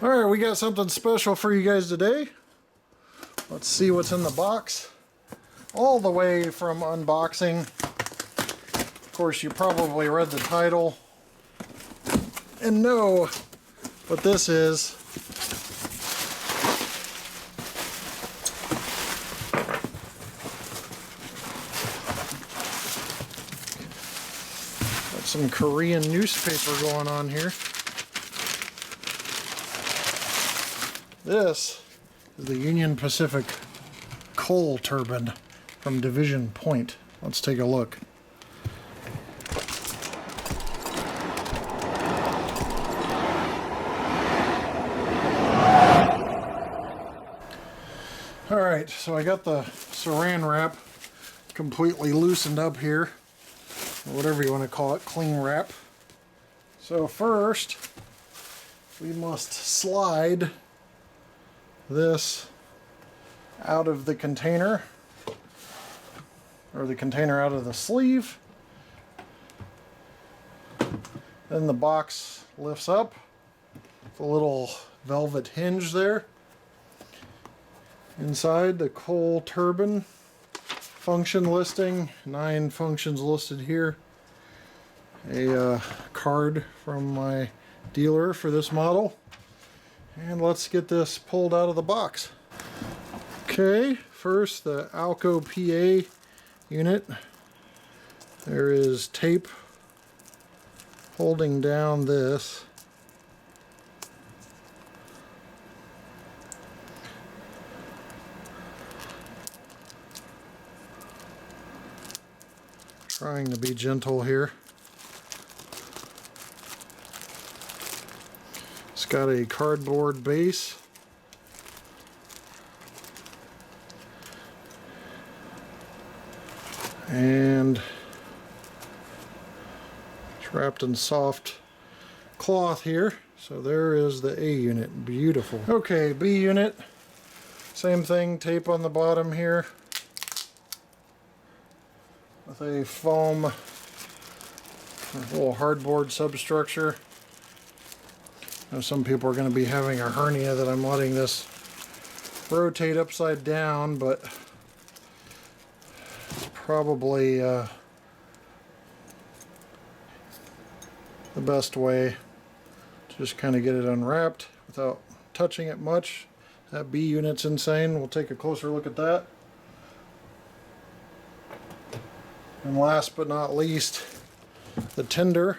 Alright, we got something special for you guys today. Let's see what's in the box. All the way from unboxing. Of course, you probably read the title and know what this is. Got some Korean newspaper going on here. This is the Union Pacific coal turbine from Division Point. Let's take a look. Alright, so I got the saran wrap completely loosened up here, or whatever you want to call it, cling wrap. So first, we must slide this out of the container, or the container out of the sleeve. Then the box lifts up with a little velvet hinge there. Inside, the coal turbine function listing, 9 functions listed here. A card from my dealer for this model. And let's get this pulled out of the box. Okay, first the ALCO PA unit. There is tape holding down this. Trying to be gentle here. It's got a cardboard base. And it's wrapped in soft cloth here. So there is the A unit. Beautiful. Okay, B unit. Same thing, tape on the bottom here with a foam, a little hardboard substructure. I know some people are going to be having a hernia that I'm letting this rotate upside down, but it's probably the best way to just kind of get it unwrapped without touching it much. That B unit's insane. We'll take a closer look at that. And last but not least, the tender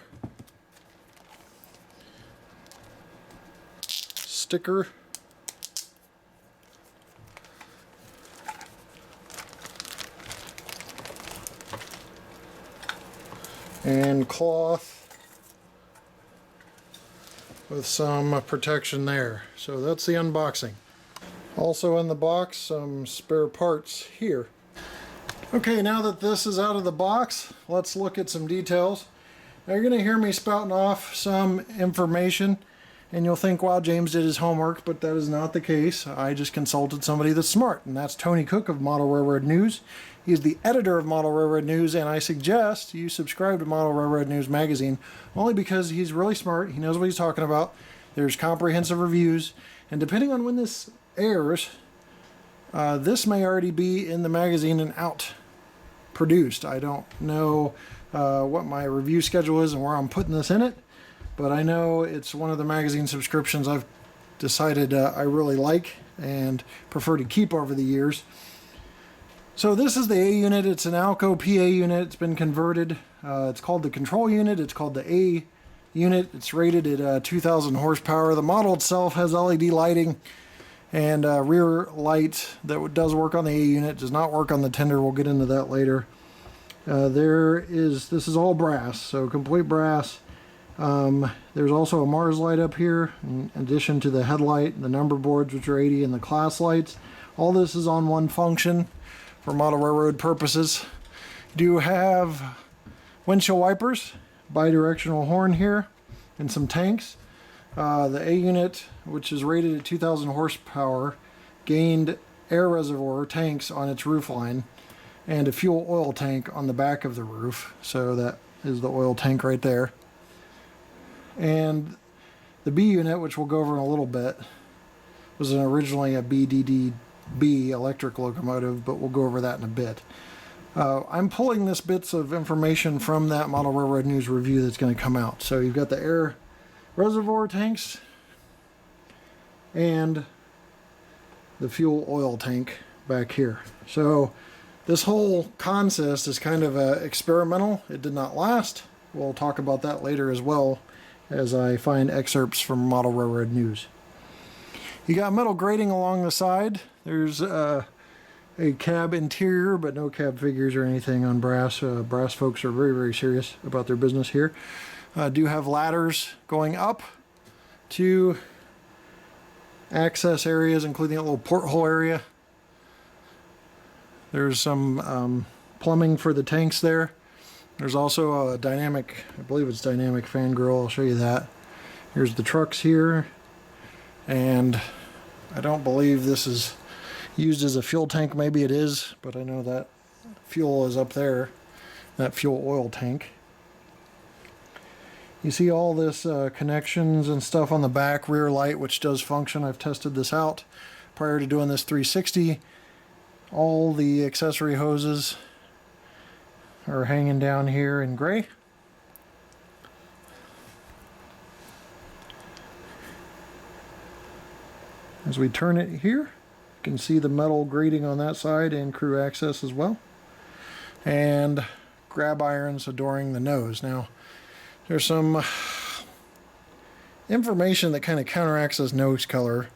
sticker. And cloth with some protection there. So that's the unboxing. Also in the box, some spare parts here. Okay, now that this is out of the box, let's look at some details. Now you're going to hear me spouting off some information, and you'll think, wow, James did his homework, but that is not the case. I just consulted somebody that's smart, and that's Tony Cook of Model Railroad News. He's the editor of Model Railroad News, and I suggest you subscribe to Model Railroad News magazine, only because he's really smart, he knows what he's talking about, there's comprehensive reviews, and depending on when this airs, this may already be in the magazine and out, produced. I don't know what my review schedule is and where I'm putting this in it, but I know it's one of the magazine subscriptions I've decided I really like and prefer to keep over the years. So this is the A unit. It's an ALCO PA unit. It's been converted. It's called the control unit. It's called the A unit. It's rated at 2,000 horsepower. The model itself has LED lighting and rear light that does work on the A unit. Does not work on the tender. We'll get into that later. This is all brass, so complete brass. There's also a Mars light up here in addition to the headlight, the number boards, which are 80, and the class lights. All this is on one function for model railroad purposes. You do have windshield wipers, bidirectional horn here, and some tanks. The A unit, which is rated at 2,000 horsepower, gained air reservoir tanks on its roof line and a fuel oil tank on the back of the roof. So that is the oil tank right there. And The B unit, which we'll go over in a little bit, was originally a BDDB electric locomotive, but we'll go over that in a bit. I'm pulling this bits of information from that Model Railroad News review that's going to come out. So you've got the air reservoir tanks and the fuel oil tank back here. So this whole consist is kind of experimental. It did not last. We'll talk about that later as well as I find excerpts from Model Railroad News. You got metal grating along the side. There's a cab interior, but no cab figures or anything on brass. Brass folks are very, very serious about their business here. Do have ladders going up to access areas, including a little porthole area. There's some plumbing for the tanks there. There's also a dynamic, I believe it's dynamic fan grill. I'll show you that. Here's the trucks here. And I don't believe this is used as a fuel tank. Maybe it is, but I know that fuel is up there, that fuel oil tank. You see all this connections and stuff on the back, rear light, which does function. I've tested this out prior to doing this 360. All the accessory hoses are hanging down here in gray. As we turn it here, you can see the metal grating on that side and crew access as well. And grab irons adoring the nose. Now, there's some information that kind of counteracts this nose color.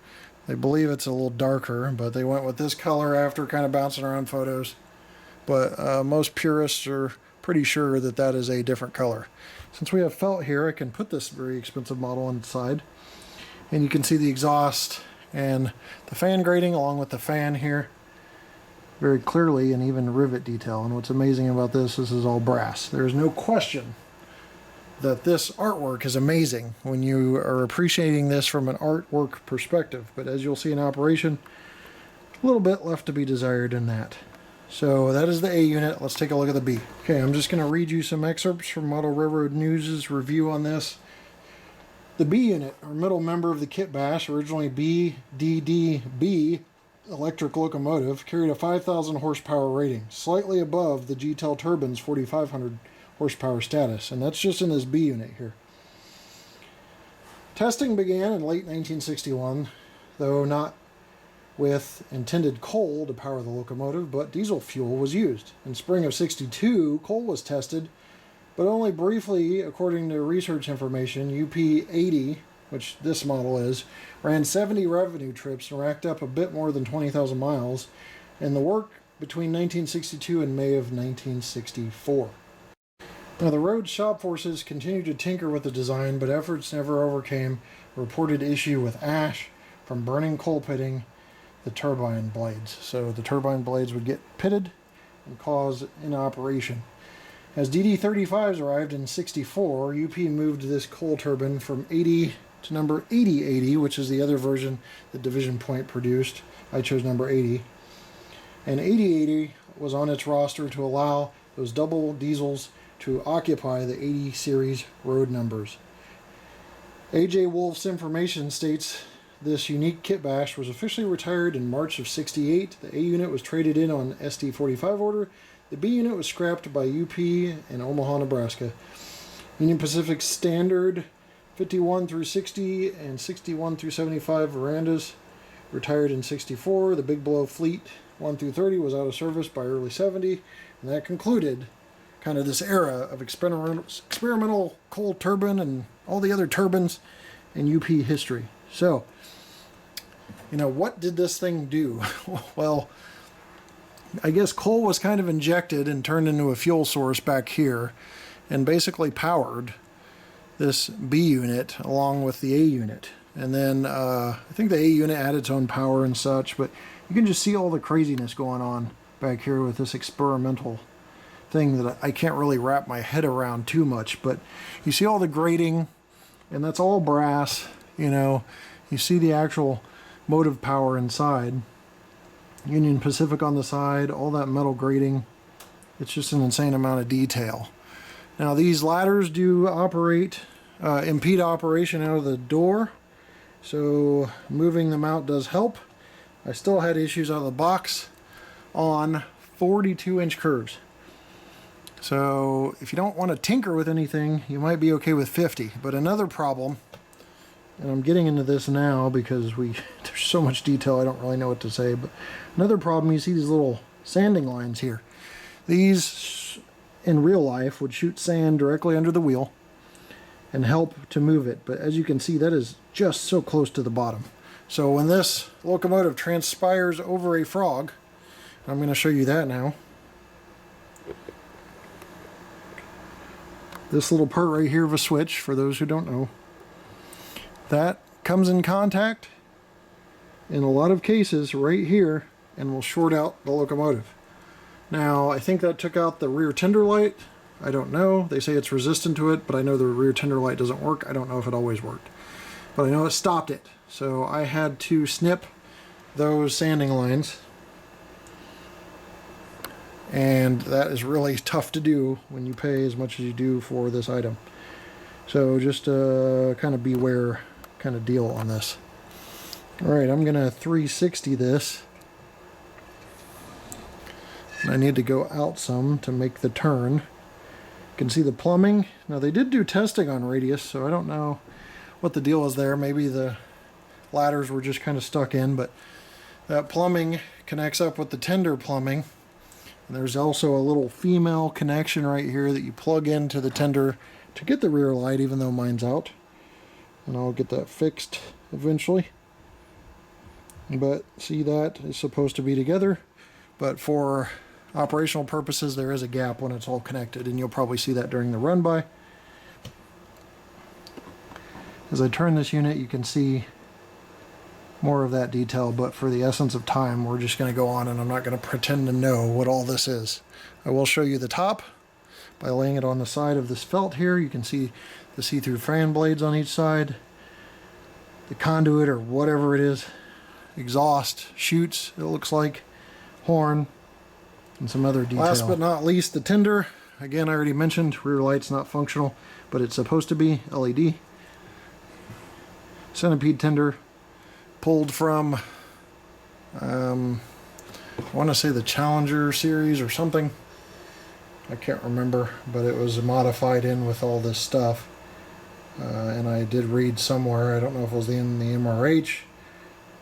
They believe it's a little darker, but they went with this color after kind of bouncing around photos. But most purists are pretty sure that that is a different color. Since we have felt here, I can put this very expensive model on the side. And you can see the exhaust and the fan grating along with the fan here very clearly, and even rivet detail. And what's amazing about this is all brass. There is no question that this artwork is amazing when you are appreciating this from an artwork perspective. But as you'll see in operation, a little bit left to be desired in that. So that is the A unit. Let's take a look at the B. Okay, I'm just going to read you some excerpts from Model Railroad News' review on this. The B unit, or middle member of the kit bash, originally BDDB electric locomotive, carried a 5,000 horsepower rating, slightly above the GTEL turbine's 4,500 horsepower status, and that's just in this B unit here. Testing began in late 1961, though not with intended coal to power the locomotive, but diesel fuel was used. In spring of '62, coal was tested, but only briefly. According to research information, UP-80, which this model is, ran 70 revenue trips and racked up a bit more than 20,000 miles in the work between 1962 and May of 1964. Now, the road shop forces continued to tinker with the design, but efforts never overcame a reported issue with ash from burning coal pitting the turbine blades. So the turbine blades would get pitted and cause inoperation. As DD-35s arrived in '64, UP moved this coal turbine from 80 to number 8080, which is the other version that Division Point produced. I chose number 80. And 8080 was on its roster to allow those double diesels to occupy the 80 series road numbers. A.J. Wolf's information states this unique kit bash was officially retired in March of '68. The A unit was traded in on SD-45 order. The B unit was scrapped by UP in Omaha, Nebraska. Union Pacific Standard 51 through 60 and 61 through 75 verandas retired in '64. The Big Blow Fleet 1 through 30 was out of service by early '70, and that concluded kind of this era of experimental coal turbine and all the other turbines in UP history. So, you know, what did this thing do? Well, I guess coal was kind of injected and turned into a fuel source back here and basically powered this B unit along with the A unit. And then I think the A unit had its own power and such, but you can just see all the craziness going on back here with this experimental thing that I can't really wrap my head around too much. But you see all the grating, and that's all brass, you know. You see the actual motive power inside. Union Pacific on the side, all that metal grating. It's just an insane amount of detail. Now these ladders do operate impede operation out of the door, so moving them out does help. I still had issues out of the box on 42-inch curves. So if you don't want to tinker with anything, you might be okay with 50. But another problem, and I'm getting into this now because there's so much detail I don't really know what to say, but another problem, you see these little sanding lines here. These in real life would shoot sand directly under the wheel and help to move it, but as you can see, that is just so close to the bottom. So when this locomotive transpires over a frog, I'm going to show you that now. This little part right here of a switch, for those who don't know, that comes in contact in a lot of cases right here and will short out the locomotive. Now, I think that took out the rear tender light. I don't know. They say it's resistant to it, but I know the rear tender light doesn't work. I don't know if it always worked, but I know it stopped it. So I had to snip those sanding lines, and that is really tough to do when you pay as much as you do for this item. So just kind of beware kind of deal on this. Alright, I'm gonna 360 this. And I need to go out some to make the turn. You can see the plumbing. Now they did do testing on radius, so I don't know what the deal is there. Maybe the ladders were just kind of stuck in, but that plumbing connects up with the tender plumbing. And there's also a little female connection right here that you plug into the tender to get the rear light, even though mine's out. And I'll get that fixed eventually. But see, that is supposed to be together, but for operational purposes there is a gap when it's all connected, and you'll probably see that during the run by. As I turn this unit, you can see more of that detail, but for the essence of time we're just going to go on, and I'm not going to pretend to know what all this is. I will show you the top by laying it on the side of this felt here. You can see the see-through fan blades on each side, the conduit or whatever it is, exhaust, chutes, it looks like, horn, and some other detail. Last but not least, the tender. Again, I already mentioned rear light's not functional, but it's supposed to be LED. Centipede tender, pulled from, I want to say the Challenger series or something. I can't remember, but it was modified in with all this stuff. And I did read somewhere, I don't know if it was in the MRH,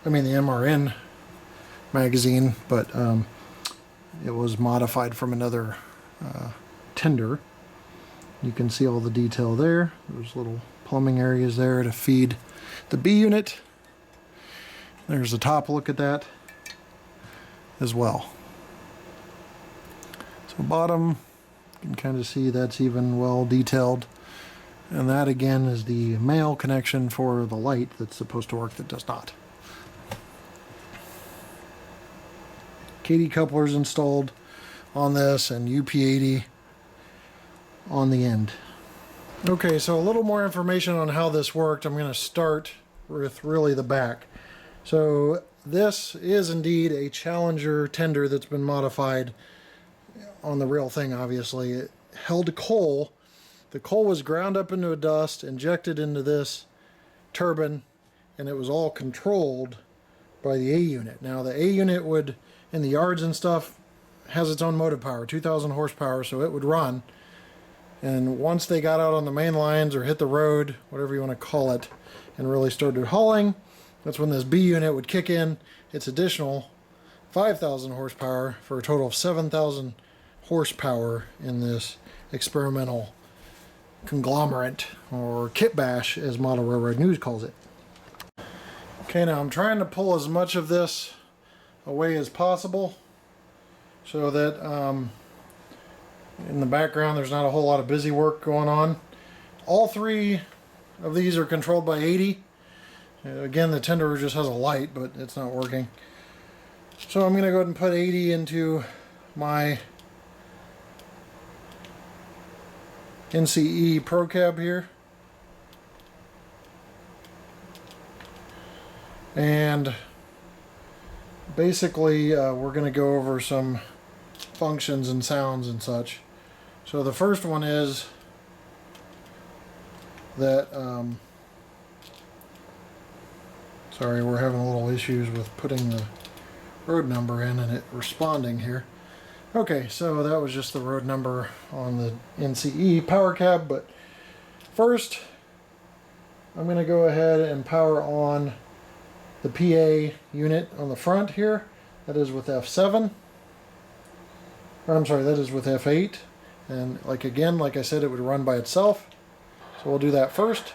the MRN magazine, but it was modified from another tender. You can see all the detail there. There's little plumbing areas there to feed the B unit. There's a top look at that as well. So bottom, you can kind of see that's even well detailed. And that again is the male connection for the light that's supposed to work that does not. KD couplers installed on this and UP80 on the end. Okay, so a little more information on how this worked. I'm going to start with really the back. So this is indeed a Challenger tender that's been modified on the real thing, obviously. It held coal. The coal was ground up into a dust, injected into this turbine, and it was all controlled by the A unit. Now the A unit would, in the yards and stuff, has its own motive power, 2,000 horsepower, so it would run. And once they got out on the main lines or hit the road, whatever you want to call it, and really started hauling, that's when this B unit would kick in its additional 5,000 horsepower for a total of 7,000 horsepower in this experimental conglomerate, or kit bash as Model Railroad News calls it. Okay, now I'm trying to pull as much of this away as possible so that in the background there's not a whole lot of busy work going on. All three of these are controlled by 80. Again, the tender just has a light, but it's not working. So I'm going to go ahead and put 80 into my NCE Pro Cab here. And basically we're going to go over some functions and sounds and such. So the first one is that, sorry, we're having a little issues with putting the road number in and it responding here. Okay, so that was just the road number on the NCE power cab, but first I'm going to go ahead and power on the PA unit on the front here. That is with F7. Or, I'm sorry, that is with F8. And like I said, it would run by itself. So we'll do that first.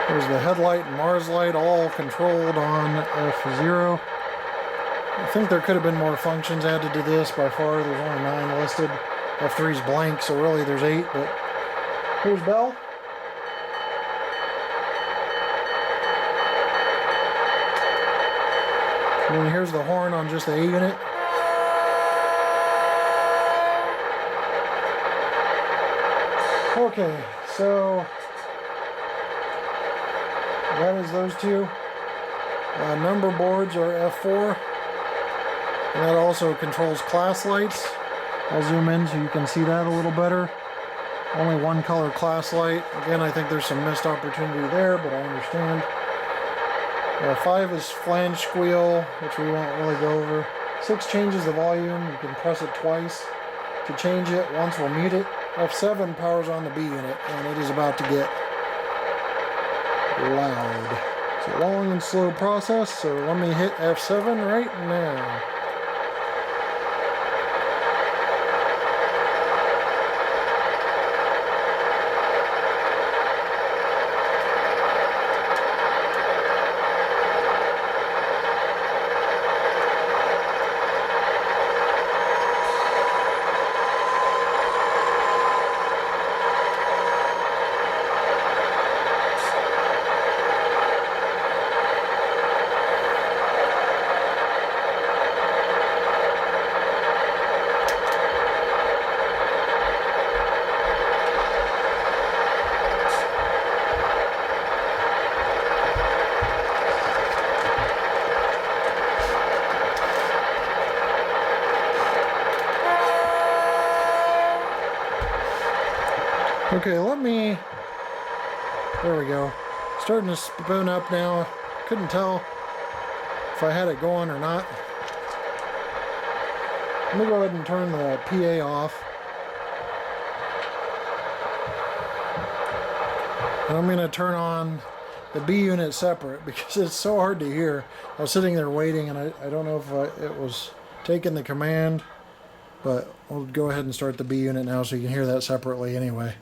There's the headlight and Mars light all controlled on F0. I think there could have been more functions added to this. By far there's only 9 listed. F3's blank, so really there's 8, but here's bell. And then here's the horn on just the A unit. Okay, so that is those two. Number boards are F4, and that also controls class lights. I'll zoom in so you can see that a little better. Only one color class light. Again, I think there's some missed opportunity there, but I understand. 5 is flange squeal, which we won't really go over. 6 changes the volume. You can press it twice to change it. Once will mute it. F7 powers on the B unit, and it is about to get loud. It's a long and slow process, so let me hit F7 right now. Okay, there we go. Starting to spoon up now. Couldn't tell if I had it going or not. Let me go ahead and turn the PA off. And I'm going to turn on the B unit separate because it's so hard to hear. I was sitting there waiting and I don't know if it was taking the command, but we'll go ahead and start the B unit now so you can hear that separately anyway.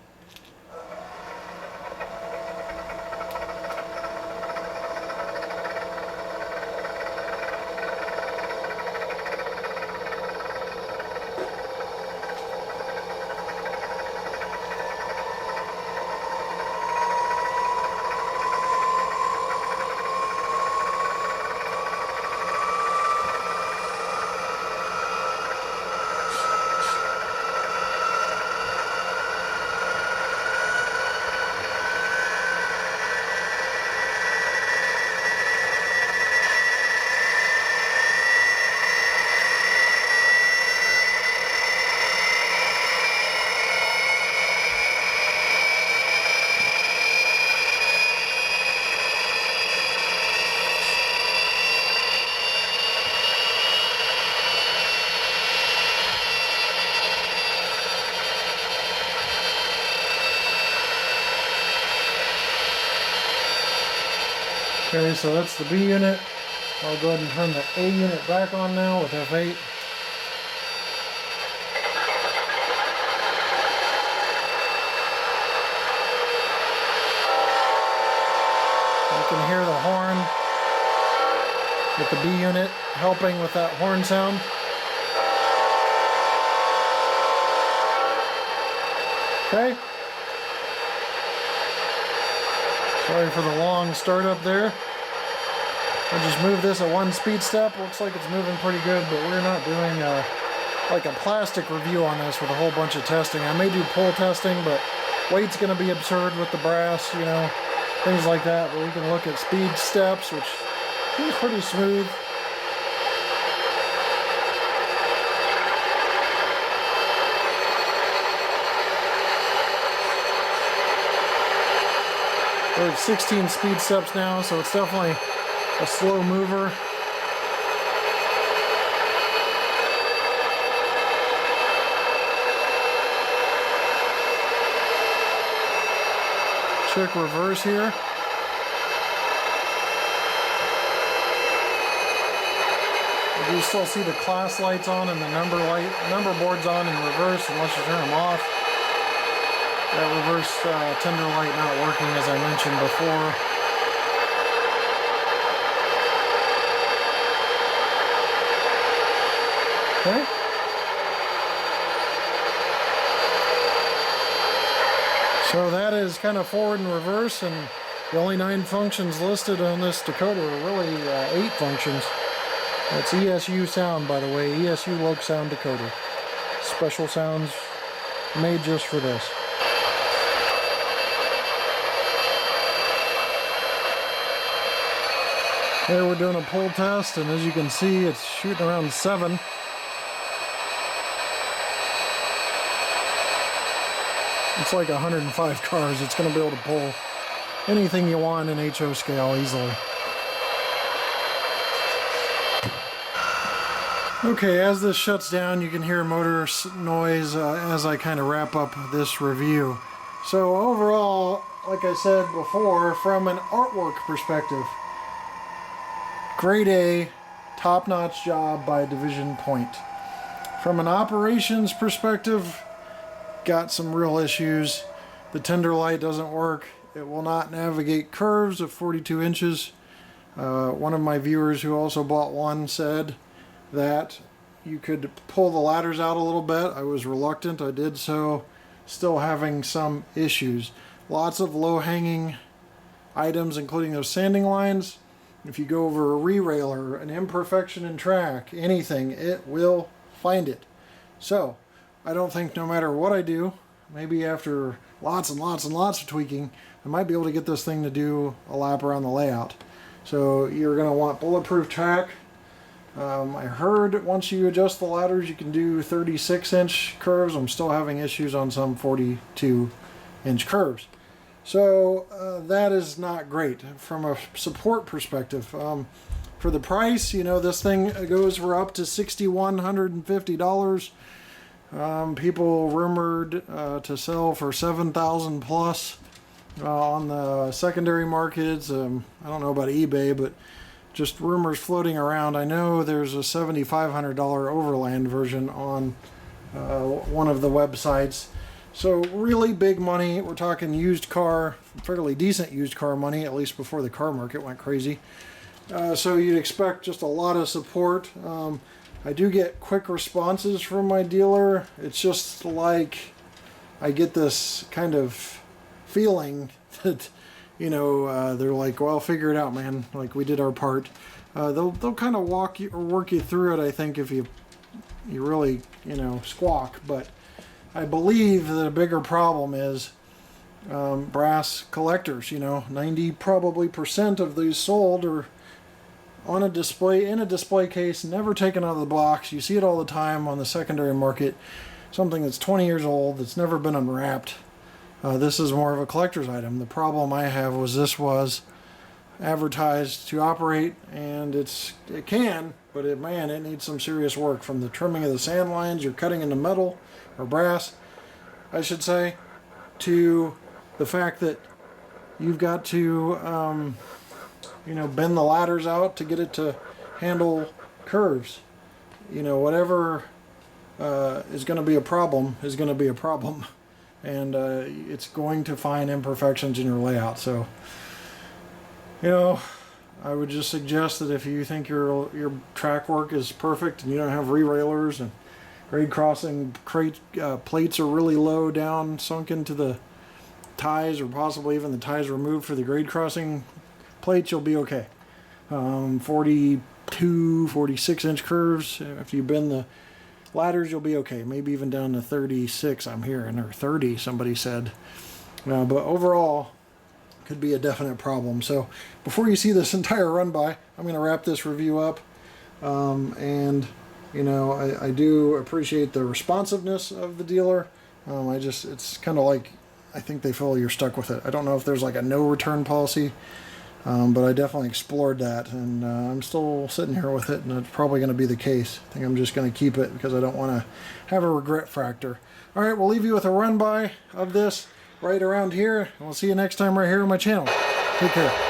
Okay, so that's the B unit. I'll go ahead and turn the A unit back on now with F8. You can hear the horn with the B unit helping with that horn sound. Okay. Sorry for the long startup there. I'll just move this at 1 speed step. Looks like it's moving pretty good, but we're not doing like a plastic review on this with a whole bunch of testing. I may do pull testing, but weight's going to be absurd with the brass, you know. things like that. But we can look at speed steps, which seems pretty smooth. We're at 16 speed steps now, so it's definitely a slow mover. Check reverse here. You do still see the class lights on and the number boards on in reverse unless you turn them off. That reverse tender light not working, as I mentioned before. Okay. So that is kind of forward and reverse, and the only 9 functions listed on this decoder are really 8 functions. That's ESU sound, by the way, ESU LOKSound decoder. Special sounds made just for this. Here we're doing a pull test, and as you can see, it's shooting around 7. It's like 105 cars. It's going to be able to pull anything you want in HO scale easily. Okay, as this shuts down, you can hear motor noise as I kind of wrap up this review. So overall, like I said before, from an artwork perspective, grade A, top-notch job by Division Point. From an operations perspective, got some real issues. The tender light doesn't work. It will not navigate curves of 42 inches. One of my viewers who also bought one said that you could pull the ladders out a little bit. I was reluctant. I did so. Still having some issues. Lots of low-hanging items, including those sanding lines. If you go over a re-railer, an imperfection in track, anything, it will find it. So, I don't think no matter what I do, maybe after lots and lots and lots of tweaking, I might be able to get this thing to do a lap around the layout. So you're going to want bulletproof track. I heard once you adjust the ladders you can do 36-inch curves. I'm still having issues on some 42-inch curves. So that is not great from a support perspective. For the price, you know, this thing goes for up to $6,150. People rumored to sell for $7,000 plus on the secondary markets. I don't know about eBay, but just rumors floating around. I know there's a $7,500 overland version on one of the websites. So really big money. We're talking used car, fairly decent used car money, at least before the car market went crazy. So you'd expect just a lot of support. I do get quick responses from my dealer. It's just like I get this kind of feeling that, you know, they're like, well, figure it out, man. Like, we did our part. They'll kind of walk you or work you through it, I think, if you really, you know, squawk. But I believe that a bigger problem is brass collectors. You know, 90% probably of these sold are on a display, in a display case, never taken out of the box. You see it all the time on the secondary market. Something that's 20 years old, that's never been unwrapped. This is more of a collector's item. The problem I have was this was advertised to operate, and it can, but man, it needs some serious work, from the trimming of the sand lines, you're cutting into metal, or brass, I should say, to the fact that you've got to you know, bend the ladders out to get it to handle curves. You know, whatever is going to be a problem is going to be a problem, and it's going to find imperfections in your layout. So, you know, I would just suggest that if you think your track work is perfect and you don't have re-railers and grade crossing plates are really low down, sunk into the ties, or possibly even the ties removed for the grade crossing plates, you'll be okay. 42, 46-inch curves, if you bend the ladders, you'll be okay. Maybe even down to 36, I'm hearing, or 30, somebody said. But overall, could be a definite problem. So before you see this entire run by, I'm going to wrap this review up. And you know, I do appreciate the responsiveness of the dealer. It's kind of like, I think they feel you're stuck with it. I don't know if there's like a no return policy, but I definitely explored that, and I'm still sitting here with it, and it's probably going to be the case. I think I'm just going to keep it because I don't want to have a regret factor. All right, we'll leave you with a run by of this right around here, and we'll see you next time right here on my channel. Take care.